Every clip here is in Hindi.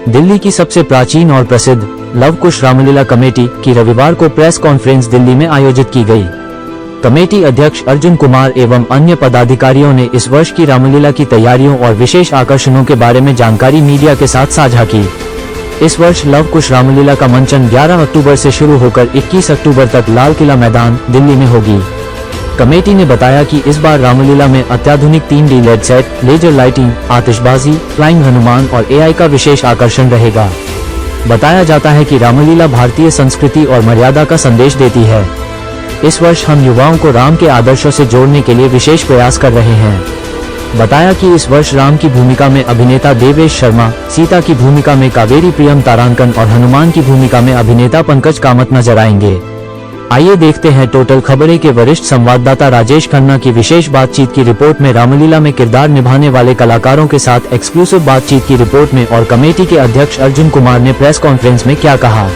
दिल्ली की सबसे प्राचीन और प्रसिद्ध लव कुश रामलीला कमेटी की रविवार को प्रेस कॉन्फ्रेंस दिल्ली में आयोजित की गई। कमेटी अध्यक्ष अर्जुन कुमार एवं अन्य पदाधिकारियों ने इस वर्ष की रामलीला की तैयारियों और विशेष आकर्षणों के बारे में जानकारी मीडिया के साथ साझा की। इस वर्ष लव कुश रामलीला का मंचन 11 अक्टूबर से शुरू होकर 21 अक्टूबर तक लाल किला मैदान दिल्ली में होगी। कमेटी ने बताया कि इस बार रामलीला में अत्याधुनिक 3D LED set, laser lighting, आतिशबाजी, फ्लाइंग हनुमान और AI का विशेष आकर्षण रहेगा। बताया जाता है कि रामलीला भारतीय संस्कृति और मर्यादा का संदेश देती है। इस वर्ष हम युवाओं को राम के आदर्शों से जोड़ने के लिए विशेष प्रयास कर रहे हैं। बताया कि इस वर्ष राम की भूमिका में अभिनेता देवेश शर्मा, सीता की भूमिका में कावेरी प्रियम तारांकन और हनुमान की भूमिका में अभिनेता पंकज कामत नजर आएंगे। आइए देखते हैं टोटल खबरें के वरिष्ठ संवाददाता राजेश खन्ना की विशेष बातचीत की रिपोर्ट में रामलीला में किरदार निभाने वाले कलाकारों के साथ एक्सक्लूसिव बातचीत की रिपोर्ट में और कमेटी के अध्यक्ष अर्जुन कुमार ने प्रेस कॉन्फ्रेंस में क्या कहा।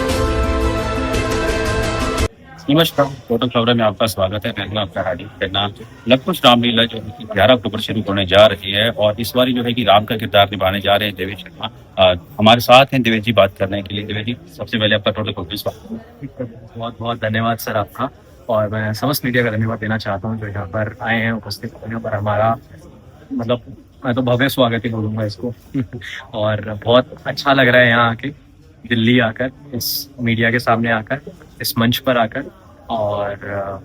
नमस्कार, टोटल खबरें में आपका स्वागत है। मैं आपका हार्दिक खन्ना। लव कुश रामलीला जो है कि 11 अक्टूबर शुरू होने जा रही है और इस बार जो है कि राम का किरदार निभाने जा रहे हैं देवेश शर्मा। हमारे साथ हैं देवेश जी बात करने के लिए। देवेश जी, सबसे पहले आपका टोटल खबर स्वागत। बहुत बहुत धन्यवाद सर आपका, और मैं समस्त मीडिया का धन्यवाद देना चाहता हूँ जो यहाँ पर आए हैं उपस्थित होने पर। हमारा मतलब मैं तो भव्य स्वागत ही बोलूँगा इसको और बहुत अच्छा लग रहा है यहाँ आके, दिल्ली आकर, इस मीडिया के सामने आकर, इस मंच पर आकर, और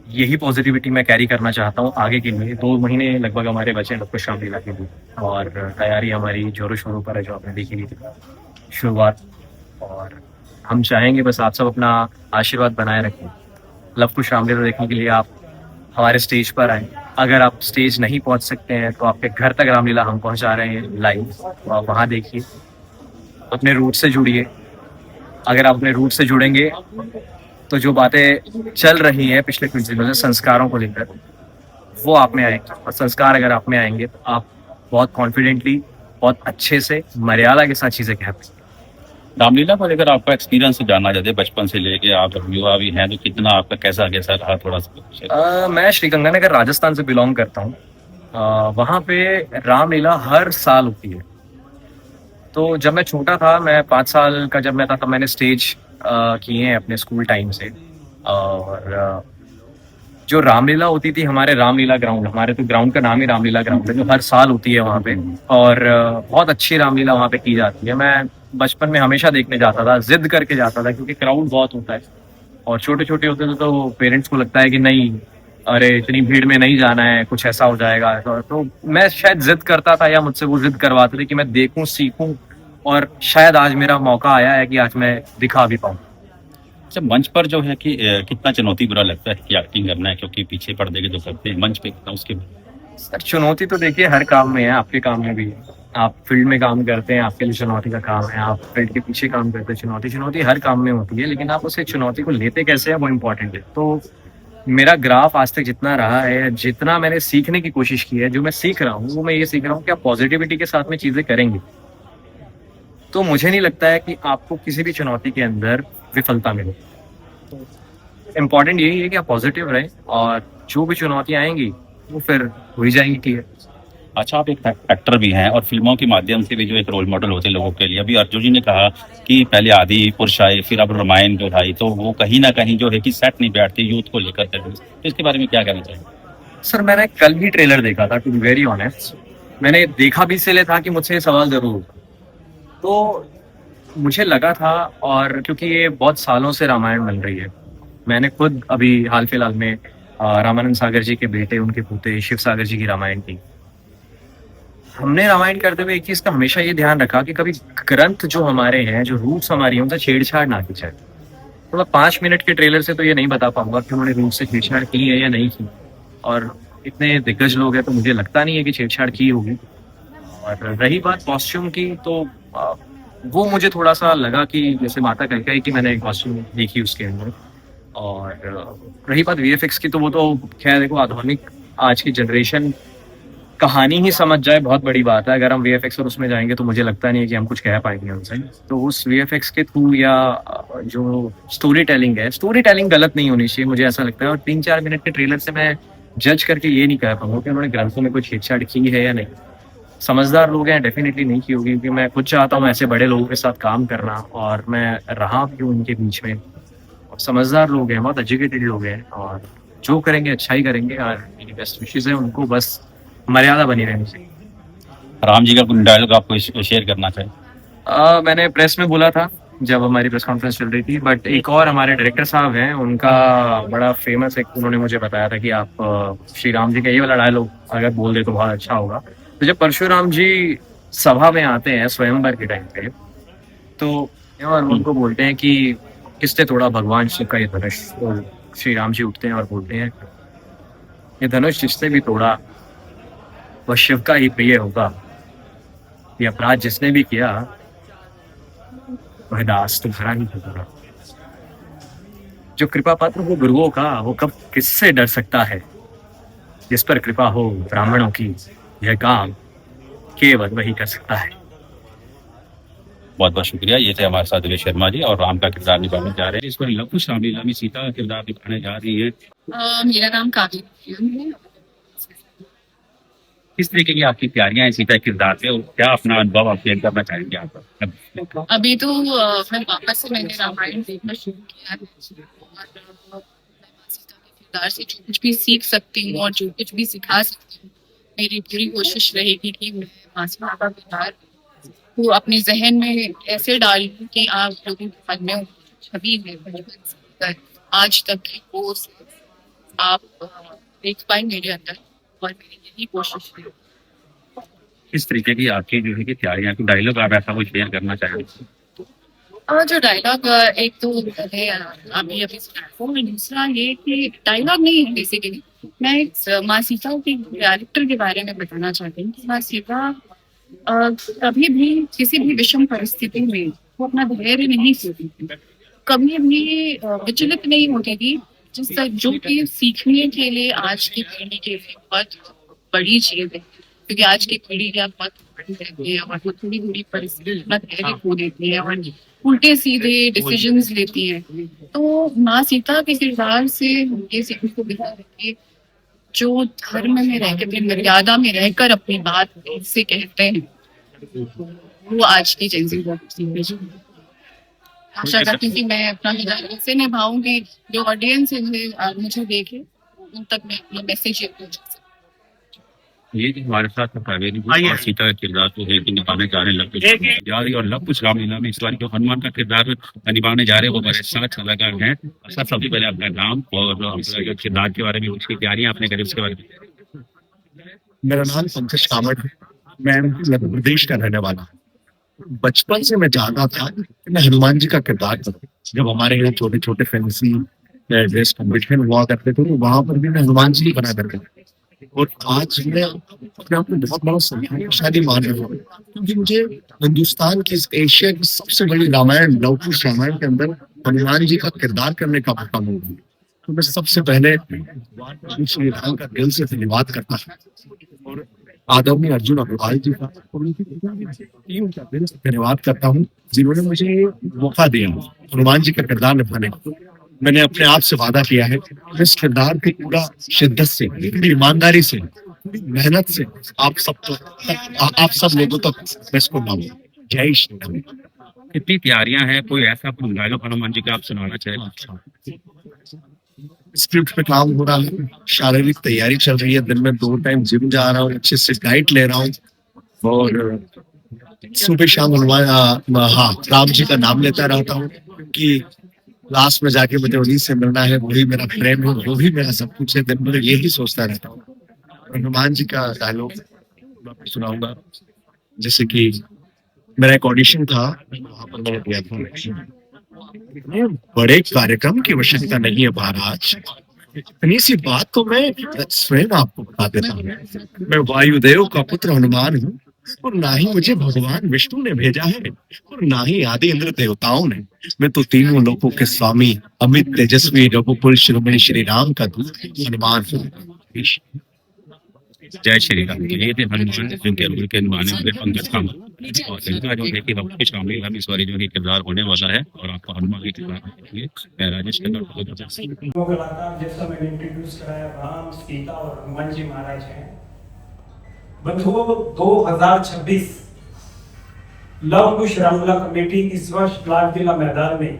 यही पॉजिटिविटी मैं कैरी करना चाहता हूँ आगे के लिए। 2 महीने लगभग हमारे बचे हैं लव कुश रामलीला के लिए और तैयारी हमारी जोरों शोरों पर है, जो आपने देखी थी शुरुआत। और हम चाहेंगे बस आप सब अपना आशीर्वाद बनाए रखें। लव कुश रामलीला देखने के लिए आप हमारे स्टेज पर आए। अगर आप स्टेज नहीं पहुँच सकते हैं तो आपके घर तक रामलीला हम पहुँचा रहे हैं लाइव, तो आप वहाँ देखिए, अपने रूट से जुड़िए। अगर आप अपने रूट से जुड़ेंगे तो जो बातें चल रही हैं पिछले कुछ दिनों से संस्कारों को लेकर, वो आप में आएंगे, और संस्कार अगर आप में आएंगे तो आप बहुत कॉन्फिडेंटली, बहुत अच्छे से, मर्यादा के साथ चीजें कह पाएंगे। रामलीला को लेकर आपका एक्सपीरियंस जानना चाहते हैं। बचपन से लेके आप युवा भी हैं, तो कितना आपका कैसा कैसा रहा, थोड़ा सा। मैं श्रीगंगानगर राजस्थान से बिलोंग करता हूँ। वहाँ पे रामलीला हर साल होती है। तो जब मैं छोटा था, मैं 5 साल का जब मैं था, तब मैंने स्टेज किए हैं अपने स्कूल टाइम से। और जो रामलीला होती थी हमारे रामलीला ग्राउंड, हमारे तो ग्राउंड का नाम ही रामलीला ग्राउंड है, जो हर साल होती है वहाँ पे, और बहुत अच्छी रामलीला वहाँ पे की जाती है। मैं बचपन में हमेशा देखने जाता था, जिद करके जाता था, क्योंकि क्राउड बहुत होता है और छोटे छोटे होते थे तो पेरेंट्स को लगता है कि नहीं, अरे इतनी भीड़ में नहीं जाना है, कुछ ऐसा हो जाएगा। तो मैं शायद जिद करता था या मुझसे वो जिद करवाते थे कि मैं देखूं, सीखूं, और शायद आज मेरा मौका आया है कि आज मैं दिखा भी पाऊँ। अच्छा, मंच पर जो है कि कितना चुनौती बुरा लगता है कि एक्टिंग करना है, क्योंकि पीछे पर्दे के जो करते हैं मंच पे कितना उसके। सर चुनौती तो देखिए हर काम में है, आपके काम में भी है। आप फील्ड में काम करते हैं, आपके लिए चुनौती का काम है। आप फील्ड के पीछे काम करते हैं, चुनौती हर काम में होती है, लेकिन आप उसे चुनौती को लेते कैसे है वो इम्पोर्टेंट है। तो मेरा ग्राफ आज तक जितना रहा है, जितना मैंने सीखने की कोशिश की है, जो मैं सीख रहा हूँ, वो मैं ये सीख रहा हूँ कि आप पॉजिटिविटी के साथ में चीजें करेंगे तो मुझे नहीं लगता है कि आपको किसी भी चुनौती के अंदर विफलता मिले। तो इम्पोर्टेंट यही है कि आप पॉजिटिव रहें, और जो भी चुनौतियां आएंगी वो फिर हो ही जाएंगी क्लियर। अच्छा, आप एक एक्टर भी हैं और फिल्मों के माध्यम से भी जो एक रोल मॉडल होते हैं लोगों के लिए। अभी अर्जुन जी ने कहा कि पहले आदि पुरुष आए, फिर अब रामायण जो आई, तो वो कहीं ना कहीं जो है कि सेट नहीं बैठती यूथ को लेकर। तो इसके बारे में क्या कहना चाहिए? सर मैंने कल ही ट्रेलर देखा था, टू बी वेरी ऑनेस्ट। मैंने देखा भी इसलिए था कि मुझसे ये सवाल जरूर होगा, तो मुझे लगा था, और क्योंकि ये बहुत सालों से रामायण बन रही है। मैंने खुद अभी हाल फिलहाल में रामानंद सागर जी के बेटे, उनके पोते शिव सागर जी की रामायण की। हमने रामायण करते हुए एक चीज का हमेशा ये ध्यान रखा कि कभी ग्रंथ जो हमारे हैं, जो रूट्स हमारी हैं, उनसे छेड़छाड़ ना की जाए। तो मैं 5 मिनट के ट्रेलर से तो ये नहीं बता पाऊंगा कि उन्होंने रूट से छेड़छाड़ की है या नहीं की, और इतने दिग्गज लोग हैं तो मुझे लगता नहीं है कि छेड़छाड़ की होगी। और रही बात कॉस्ट्यूम की, तो वो मुझे थोड़ा सा लगा कि जैसे माता कहती है कि मैंने एक कॉस्ट्यूम देखी उसके अंदर। और रही बात VFX की, तो वो तो खैर देखो, आधुनिक आज की जनरेशन कहानी ही समझ जाए बहुत बड़ी बात है। अगर हम VFX और उसमें जाएंगे तो मुझे लगता नहीं है कि हम कुछ कह पाएंगे उनसे। तो उस VFX के थ्रू या जो स्टोरी टेलिंग है, स्टोरी टेलिंग गलत नहीं होनी चाहिए, मुझे ऐसा लगता है। और 3-4 मिनट के ट्रेलर से मैं जज करके ये नहीं कह पाऊंगा कि उन्होंने ग्रंथों में कोई छेड़छाड़ की है या नहीं। समझदार लोग हैं डेफिनेटली नहीं की होगी, क्योंकि मैं खुद चाहता हूँ ऐसे बड़े लोगों के साथ काम करना, और मैं रहा भी हूँ उनके बीच में। और समझदार लोग हैं, बहुत एजुकेटेड लोग हैं, और जो करेंगे अच्छा ही करेंगे, और मेरी बेस्ट विशेज़ है उनको, बस मर्यादा बनी रहनी चाहिए। राम जी का कोई डायलॉग आपको शेयर करना चाहिए? मैंने प्रेस में बोला था जब हमारी प्रेस कॉन्फ्रेंस चल रही थी, बट एक और हमारे डायरेक्टर साहब हैं, उनका बड़ा फेमस एक, उन्होंने मुझे बताया था कि आप श्री राम जी का ये वाला डायलॉग अगर बोल दे तो बहुत अच्छा होगा। तो जब परशुराम जी सभा में आते हैं स्वयंवर के टाइम पे, तो और उनको बोलते हैं कि किसने तोड़ा भगवान शिव का ये धनुष, तो श्री राम जी उठते हैं और बोलते हैं, ये धनुष जिसने भी तोड़ा वह शिव का ही प्रिय होगा, ये अपराध जिसने भी किया वह दास तुम्हारा ही होगा। जो कृपा पात्र हो गुरुओं का, वो कब किससे डर सकता है, जिस पर कृपा हो ब्राह्मणों की, यह काम केवल वही कर सकता है। बहुत बहुत शुक्रिया। ये थे हमारे साथ दिलेश शर्मा जी, और राम का किरदार निभाने जा रहे हैं। इस पर लव कुश रामलीला में सीता का किरदार निभाने जा रही है। मेरा नाम काव्या है। किस तरीके की आपकी तैयारियां हैं सीता के किरदार पे, और क्या अपना अनुभव आप शेयर करना चाहेंगे आप? अभी तो मैं वापस से मैंने रामायण देखना शुरू किया है, और मैं सीता के किरदार से जो कुछ भी सीख सकती हूँ और जो कुछ भी सिखा सकती हूँ, मेरी पूरी कोशिश रहेगी कि मैं माँ सीता का किरदार को अपने जहन में ऐसे डालूं कि आप लोगों के मन में वो छवि है बचपन से लेकर आज तक की वो आप देख पाए मेरे अंदर, और मेरी यही कोशिश है। किस तरीके की आपकी जो है कि तैयारियां, कोई डायलॉग आप ऐसा कुछ शेयर करना चाहेंगे? और जो डायलॉग एक तो है अभी अभी प्लेटफॉर्म में, दूसरा ये कि डायलॉग नहीं है बेसिकली, मैं एक माँ सीता के कैरेक्टर के बारे में बताना चाहती हूँ कि माँ सीता कभी भी किसी भी विषम परिस्थिति में वो अपना धैर्य नहीं खोती थी, कभी भी विचलित नहीं होती थी, जिस जो कि सीखने के लिए आज की पीढ़ी के लिए बहुत बड़ी चीज है, क्योंकि आज की पीढ़ी क्या बहुत बड़ी रहती है और वो थोड़ी थोड़ी परिस्थिति में अपना धैर्य खो देती है और उल्टे सीधे डिसीजंस लेती है। तो माँ सीता के किरदार से ये सीखने को मिला है कि जो धर्म में रहकर, अपनी मर्यादा में रहकर अपनी बात से कहते हैं, वो आज की जेंजी आशा करती हूँ कि मैं अपना किरदार ऐसे निभाऊंगी जो ऑडियंस मुझे देखे उन तक मैं अपना मैसेज पहुंचा सकूं। ये जो हमारे साथ कावेरी जी और सीता का किरदार जो है कि निभाने जा रहे हैं लव कुश रामलीला, और लव कुश रामलीला में इस बार जो हनुमान का किरदार निभाने जा रहे हैं वो बड़े साथ कलाकार हैं। सर सबसे पहले आपका नाम और जो किरदार के बारे में उसकी तैयारियां आपने करी उसके बारे में। मेरा नाम पंकज कामत है। मैं मध्य प्रदेश का रहने वाला हूँ। बचपन से मैं चाहता था कि मैं हनुमान जी का किरदार करूँ। जब हमारे यहाँ छोटे छोटे फैंसी ड्रेस कॉम्पिटिशन हुआ करते थे तो वहां पर भी मैं हनुमान जी बना करते थे, और आज मैं अपने आप में बहुत बड़ा सौभाग्यशाली मान रहा हूँ, क्योंकि मुझे हिंदुस्तान की, एशिया की सबसे बड़ी रामायण लव कुश रामायण के अंदर हनुमान जी का किरदार करने का मौका मिल गया। तो मैं सबसे पहले श्री राम का दिल से धन्यवाद करता हूँ, और आदरणीय अर्जुन अग्रवाल जी का और उनकी टीम का दिल से धन्यवाद करता हूँ, जिन्होंने मुझे ये मौका दिया हनुमान जी का किरदार निभाने का। मैंने अपने आप से वादा किया है कि इस किरदार को पूरा शिद्दत से, पूरी ईमानदारी से, पूरी मेहनत से आप सब लोगों तक मैं इसको लाऊंगा। जय श्री राम। कितनी तैयारियां हैं, कोई ऐसा डायलॉग हनुमान जी का आप सुनाना चाहें? स्क्रिप्ट पे काम हो रहा है, शारीरिक तैयारी चल रही है, दिन में 2 टाइम जिम जा रहा हूँ, अच्छे से डाइट ले रहा हूँ, और सुबह शाम राम जी का नाम लेता रहता हूँ कि लास्ट में जाके मुझे उन्हीं से मिलना है, वही मेरा प्रेम है, वो ही मेरा सब कुछ है। दिन भर यही सोचता रहता हूँ। हनुमान जी का डायलॉग सुनाऊंगा, जैसे कि मेरा एक ऑडिशन था, वहां पर मैंने दिया था, बड़े कार्यक्रम की आवश्यकता नहीं है महाराज, इतनी सी बात तो मैं स्वयं आपको बता देता हूँ। मैं वायुदेव का पुत्र हनुमान हूँ, और ना ही मुझे भगवान विष्णु ने भेजा है और ना ही आदि इंद्र देवताओं ने। मैं तो तीनों लोकों के स्वामी अमित तेजस्वी रघुकुल शिरोमणि श्री राम का दूत हनुमान हूँ। जय श्री राम। ये थे हनुमान जिनके रोल के निभाने वाले पंकज कामत, और इनका जो है कि लव कुश रामलीला में इस बार जो है किरदार होने वाला है, और आपको हनुमान के किरदार देखेंगे। मैं राजेश कलाकार जैसा मैंने इंट्रोड्यूस कराया, राम सीता और हनुमान जी महाराज हैं। बंधुओं, 2026 लव कुश रामलीला कमेटी इस वर्ष लाल किला मैदान में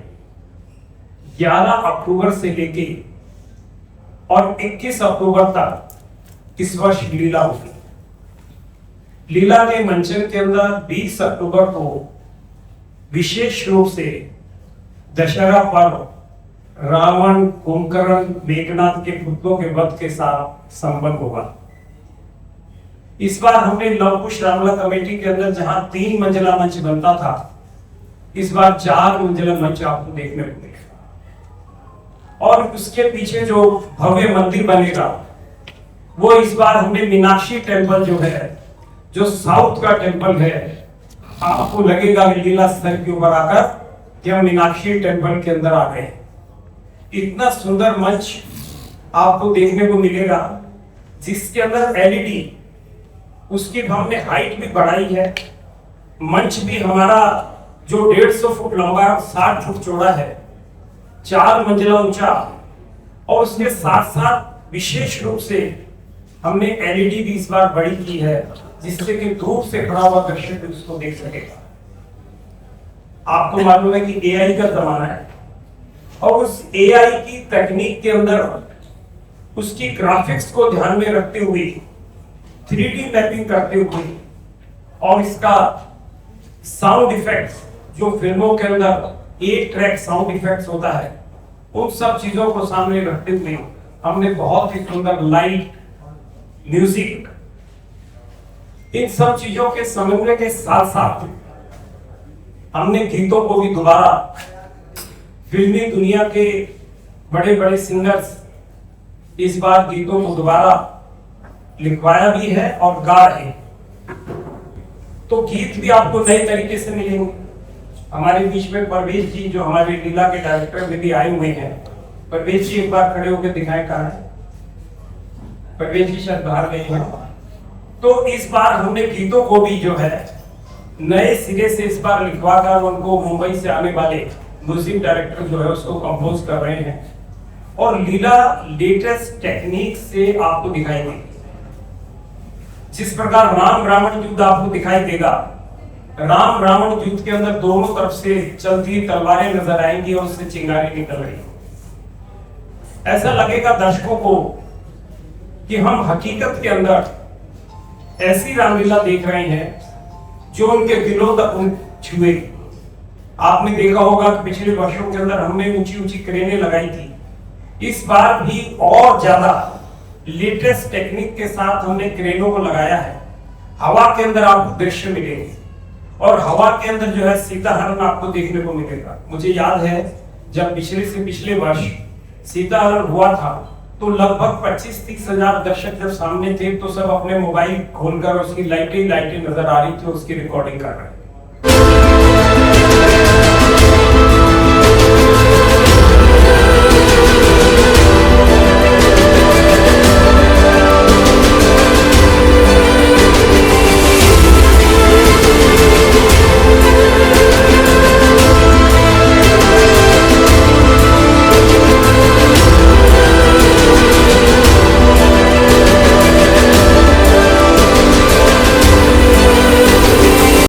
11 अक्टूबर से लेके और 21 अक्टूबर तक इस वर्ष लीला होगी। लीला के मंचन के अंदर 20 अक्टूबर को विशेष रूप से दशहरा पर्व रावण, कुंभकर्ण, मेघनाथ के पुतलों के वध के साथ संपन्न होगा। इस बार हमने लव कुश रामलीला कमेटी के अंदर जहां 3 मंजिला मंच बनता था, इस बार 4 मंजिला मंच आपको देखने को मिलेगा। और उसके पीछे जो भव्य मंदिर बनेगा वो इस बार हमने मीनाक्षी टेम्पल जो है, जो साउथ का टेम्पल है, आपको लगेगा लीला स्थल के ऊपर आकर कि हम मीनाक्षी टेम्पल के अंदर आ गए। इतना सुंदर मंच आपको देखने को मिलेगा जिसके अंदर एलईडी, उसकी हमने हाइट भी बढ़ाई है। मंच भी हमारा जो 150 फुट लंबा और 60 फुट चौड़ा है, 4 मंजिला ऊंचा, और उसके साथ साथ विशेष रूप से हमने एलईडी भी इस बार बड़ी की है जिससे कि दूर से खड़ा हुआ दर्शक भी उसको देख सकेगा। आपको मालूम है कि एआई का जमाना है और उस एआई की तकनीक के अंदर उसकी ग्राफिक्स को ध्यान में रखते हुए 3D मैपिंग करते हुए और इसका साउंड इफेक्ट्स, जो फिल्मों के अंदर 1 ट्रैक साउंड इफेक्ट्स होता है, उन सब चीजों को सामने रखते हुए हमने बहुत ही सुंदर लाइट, म्यूजिक, इन सब चीजों के समन्वय के साथ साथ हमने गीतों को भी दोबारा फिल्मी दुनिया के बड़े बड़े सिंगर्स इस बार गीतों को दोबारा लिखवाया भी है और गा रहे हैं। तो गीत भी आपको नए तरीके से मिलेंगे। हमारे बीच में परवेश जी, जो हमारे लीला के डायरेक्टर में भी आए हुए हैं, परवेश जी एक बार खड़े होकर दिखाएं कहाँ है। परवेश जी शायद बाहर गए हैं। तो इस बार हमने गीतों को भी जो है नए सिरे से इस बार लिखवा कर उनको मुंबई से आने वाले म्यूजिक डायरेक्टर जो है उसको कंपोज कर रहे हैं और लीला लेटेस्ट टेक्निक से आपको दिखाएंगे। जिस प्रकार राम रावण युद्ध आपको दिखाई देगा, राम रावण युद्ध के अंदर दोनों तरफ से चलती तलवारें नजर आएंगी और उससे चिंगारी निकल रही। ऐसा लगेगा दर्शकों को कि हम हकीकत के अंदर ऐसी रामलीला देख रहे हैं जो उनके दिलों तक छुए। आपने देखा होगा कि पिछले वर्षों के अंदर हमने ऊंची ऊंची क्रेनें लगाई थी। इस बार भी और ज्यादा लेटेस्ट टेक्निक के साथ हमने क्रेनों को लगाया है। हवा के अंदर आपको दृश्य मिलेंगे और हवा के अंदर जो है सीताहरण आपको देखने को मिलेगा। मुझे याद है जब पिछले वर्ष सीताहरण हुआ था तो लगभग 25-30 हजार दर्शक जब सामने थे तो सब अपने मोबाइल खोलकर उसकी लाइटें नजर आ रही थी, उसकी रिकॉर्डिंग कर रहे थे।